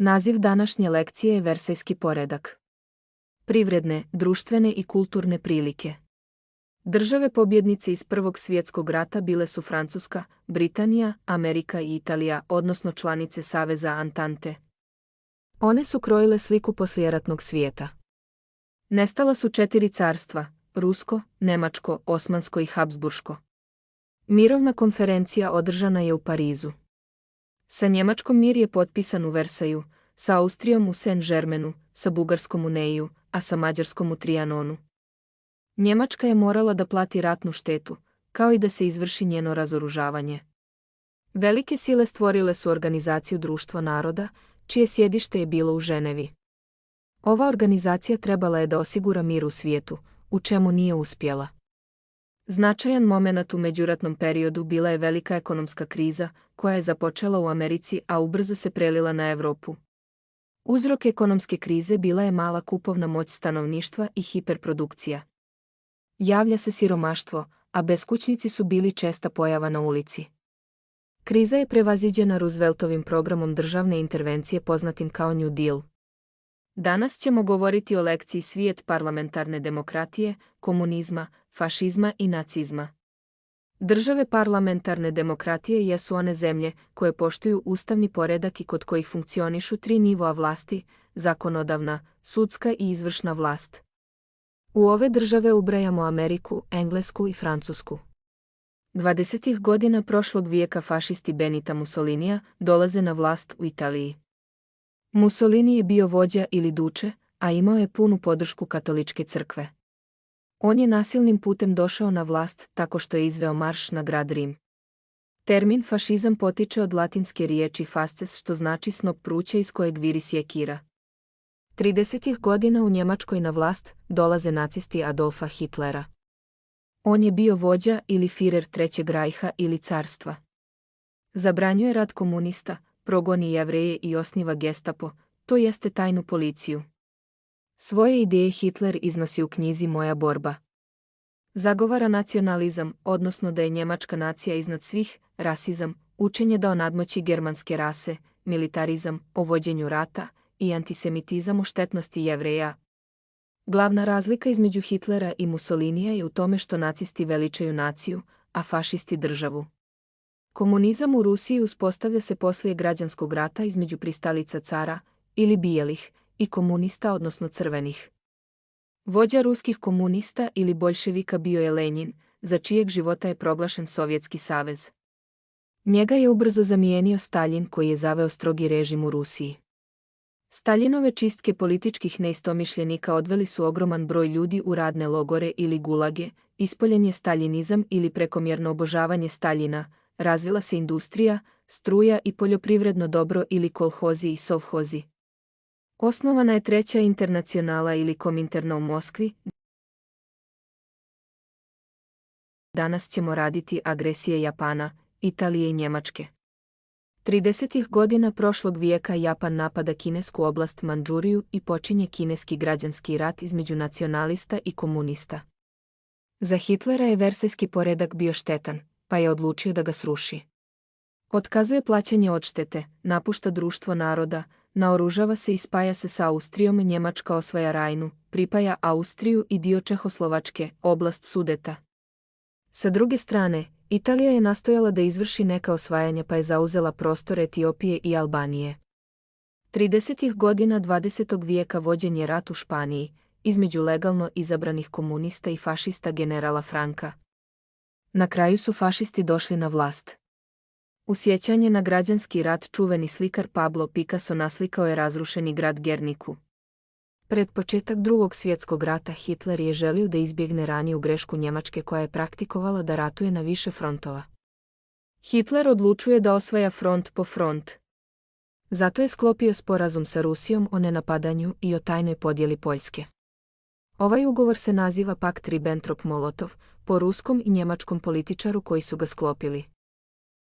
Naziv današnje lekcije je Versajski poredak. Privredne, društvene i kulturne prilike. Države pobjednice iz Prvog svjetskog rata bile su Francuska, Britanija, Amerika i Italija, odnosno članice Saveza Antante. One su krojile sliku poslijeratnog svijeta. Nestala su 4 carstva, Rusko, Nemačko, Osmansko i Habsburško. Mirovna konferencija održana je u Parizu. Sa Njemačkom mir je potpisan u Versaju, sa Austrijom u Saint-Germainu, sa Bugarskom u Neiju, a sa Mađarskom u Trianonu. Njemačka je morala da plati ratnu štetu, kao i da se izvrši njeno razoružavanje. Velike sile stvorile su organizaciju Društvo naroda, čije sjedište je bilo u Ženevi. Ova organizacija trebala je da osigura mir u svijetu, u čemu nije uspjela. Značajan momenat u međuratnom periodu bila je velika ekonomska kriza, koja je započela u Americi, a ubrzo se prelila na Europu. Uzrok ekonomske krize bila je mala kupovna moć stanovništva i hiperprodukcija. Javlja se siromaštvo, a beskućnici su bili česta pojava na ulici. Kriza je prevaziđena Rooseveltovim programom državne intervencije poznatim kao New Deal. Danas ćemo govoriti o lekciji Svijet parlamentarne demokratije, komunizma, fašizma i nacizma. Države parlamentarne demokratije jesu one zemlje koje poštuju ustavni poredak i kod kojih funkcionišu 3 nivoa vlasti, zakonodavna, sudska i izvršna vlast. U ove države ubrajamo Ameriku, Englesku i Francusku. 20. godina prošlog vijeka fašisti Benita Mussolinija dolaze na vlast u Italiji. Mussolini je bio vođa ili duče, a imao je punu podršku katoličke crkve. On je nasilnim putem došao na vlast tako što je izveo marš na grad Rim. Termin fašizam potiče od latinske riječi fasces, što znači snop pruća iz kojeg viri sjekira. 30. godina u Njemačkoj na vlast dolaze nacisti Adolfa Hitlera. On je bio vođa ili Führer Trećeg rajha ili carstva. Zabranjuje rad komunista, progoni Jevreje i osniva Gestapo, to jeste tajnu policiju. Svoje ideje Hitler iznosi u knjizi Moja borba. Zagovara nacionalizam, odnosno da je njemačka nacija iznad svih, rasizam, učenje da o nadmoći germanske rase, militarizam, o vođenju rata i antisemitizam o štetnosti Jevreja. Glavna razlika između Hitlera i Mussolinija je u tome što nacisti veličaju naciju, a fašisti državu. Komunizam u Rusiji uspostavlja se poslije građanskog rata između pristalica cara, ili bijelih, i komunista odnosno crvenih. Vođa ruskih komunista ili boljševika bio je Lenin, za čijeg života je proglašen Sovjetski savez. Njega je ubrzo zamijenio Staljin koji je zaveo strogi režim u Rusiji. Staljinove čistke političkih neistomišljenika odveli su ogroman broj ljudi u radne logore ili gulage, ispoljen je staljinizam ili prekomjerno obožavanje Staljina, razvila se industrija, struja i poljoprivredno dobro ili kolhozi i sovhozi. Osnovana je Treća internacionala ili Kominterna u Moskvi. Danas ćemo raditi agresije Japana, Italije i Njemačke. 30. godina prošlog vijeka Japan napada kinesku oblast Mandžuriju i počinje kineski građanski rat između nacionalista i komunista. Za Hitlera je Versajski poredak bio štetan, pa je odlučio da ga sruši. Otkazuje plaćanje odštete, napušta Društvo naroda, naoružava se i spaja se sa Austrijom, Njemačka osvaja Rajnu, pripaja Austriju i dio Čehoslovačke, oblast Sudeta. Sa druge strane, Italija je nastojala da izvrši neka osvajanja pa je zauzela prostor Etiopije i Albanije. 30. godina 20. vijeka vođen je rat u Španiji, između legalno izabranih komunista i fašista generala Franka. Na kraju su fašisti došli na vlast. U sjećanje na građanski rat čuveni slikar Pablo Picasso naslikao je razrušeni grad Gerniku. Pred početak Drugog svjetskog rata Hitler je želio da izbjegne raniju grešku Njemačke koja je praktikovala da ratuje na više frontova. Hitler odlučuje da osvaja front po front. Zato je sklopio sporazum sa Rusijom o nenapadanju i o tajnoj podjeli Poljske. Ovaj ugovor se naziva Pakt Ribbentrop-Molotov, po ruskom i njemačkom političaru koji su ga sklopili.